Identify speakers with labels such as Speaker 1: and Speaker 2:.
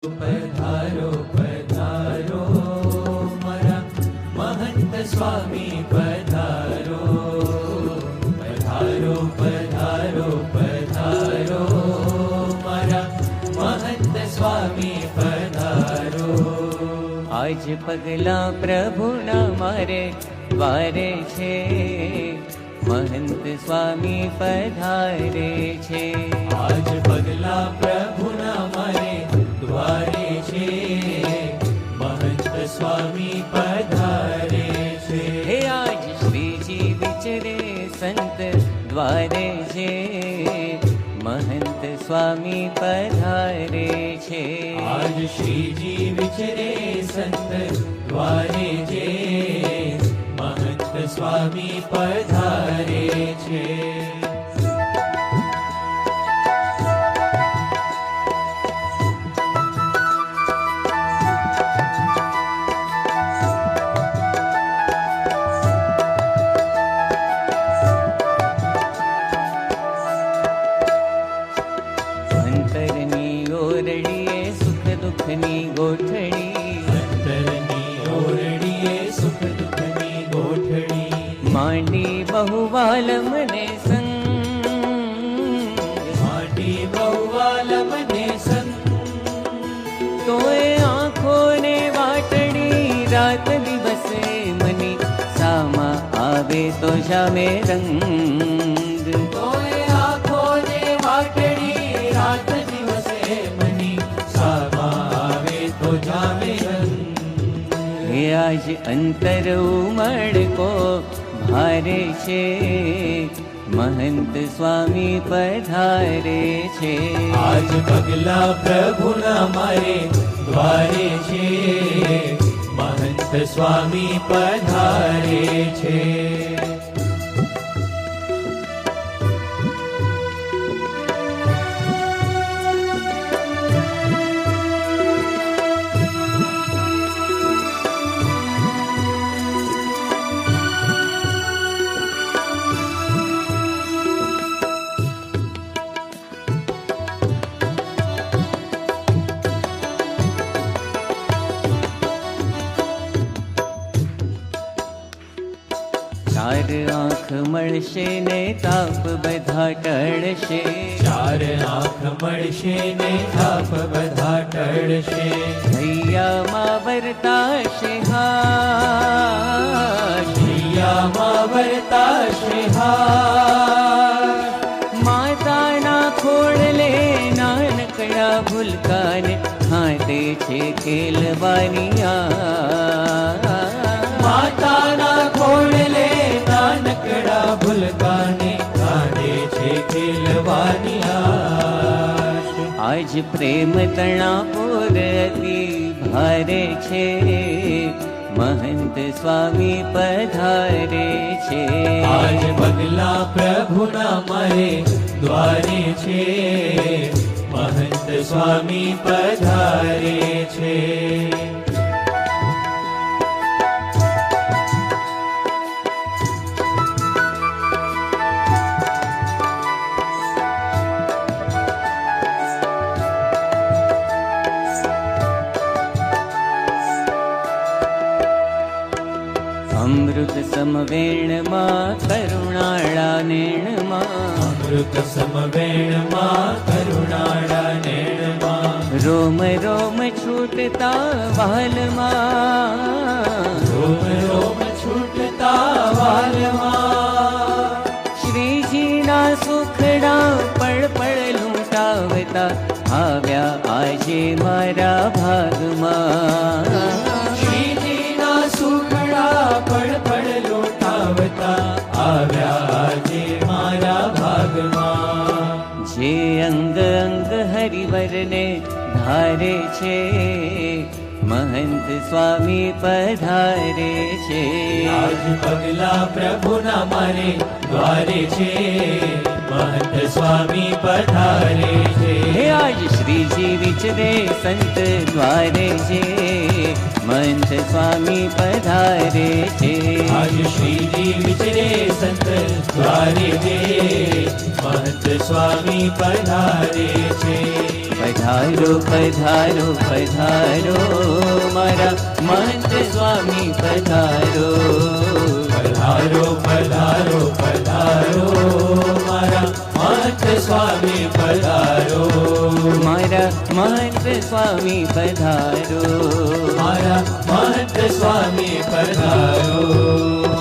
Speaker 1: પધારો પધારો મારા મહંત સ્વામી પધારો પધારો પધારો પધારો મારા મહંત સ્વામી પધારો.
Speaker 2: આજ પગલા પ્રભુના મારે દ્વારે છે, મહંત સ્વામી પધારે છે.
Speaker 1: આજ પગલા પ્રભુના મારે દ્વારે છે, મહંત સ્વામી પધારે છે.
Speaker 2: હે આજ શ્રીજી વિચરે સંત દ્વારે છે, મહંત સ્વામી પધારે છે.
Speaker 1: આજ શ્રીજી વિચરે સંત દ્વારે છે, મહંત સ્વામી પધારે છે.
Speaker 2: દુઃખની ગોઠડી
Speaker 1: અંતરની ઓરડીએ સુખ દુઃખની ગોઠડી
Speaker 2: માંડી બહુવાલ મને સંગ
Speaker 1: માંડી બહુવાલ મને સંગ
Speaker 2: તોય આંખોને વાટડી રાત દિવસે મની સામા આવે તો જામે રંગ
Speaker 1: તોય આંખોને વાટડી રાત દિવસે મની સામા આવે તો જામે રંગ.
Speaker 2: હે આજ અંતર ઉમળકો ભારે છે, મહંત સ્વામી પધારે છે.
Speaker 1: આજ પગલા પ્રભુના મારે દ્વારે છે, મહંત સ્વામી પધારે છે.
Speaker 2: ચાર આંખ મળશે ને તાપ બધા ટળશે,
Speaker 1: ચાર આંખ મળશે ને તાપ બધા ટળશે.
Speaker 2: હૈયામાં વર્તાશે હાશ,
Speaker 1: હૈયામાં વર્તાશે હાશ.
Speaker 2: માતાના ખોળલે નાનકડા ભૂલકાને હાથે છે ખેલવાની
Speaker 1: માતાના ખોળલે નાનકડા ભૂલકાને કાઢે છે ખેલવાની આશ.
Speaker 2: આજ પ્રેમ તણા પૂરતી ભારે છે, મહંત સ્વામી પધારે છે.
Speaker 1: આજ પગલા પ્રભુના મારે દ્વારે છે, મહંત સ્વામી પધારે છે.
Speaker 2: અમૃત સમવેણમાં કરુણાળા નેણમાં,
Speaker 1: અમૃત સમવેણમાં કરુણાળા નેણમાં,
Speaker 2: રોમ રોમ છૂટતા વાલમાં,
Speaker 1: રોમ રોમ છૂટતા વાલમાં.
Speaker 2: શ્રીજીના સુખડા પળ પળ લૂંટાવતા આવ્યા આજે મારા ભાગમાં.
Speaker 1: શ્રીજીના સુખડા પળ પળ લોટાવતા આવ્યા આજે મારા ભાગમાં.
Speaker 2: જે અંગ અંગ હરિવરને ધારે છે, મહંત સ્વામી પધારે છે.
Speaker 1: આજ પગલા પ્રભુના મારે દ્વારે છે, મહંત સ્વામી પધારે છે.
Speaker 2: હે આજ શ્રીજી વિચરે સંત દ્વારે છે, महंत स्वामी पधारे छे।
Speaker 1: आज श्रीजी विचरे संत द्वारे जे महंत स्वामी पधारे छे।
Speaker 2: पधारो पधारो पधारो मारा महंत स्वामी पधारो।
Speaker 1: पधारो पधारो पधारो मारा महंत स्वामी पधारो।
Speaker 2: मारा महंत स्वामी पधारो।
Speaker 1: मारा महंत स्वामी पधारो।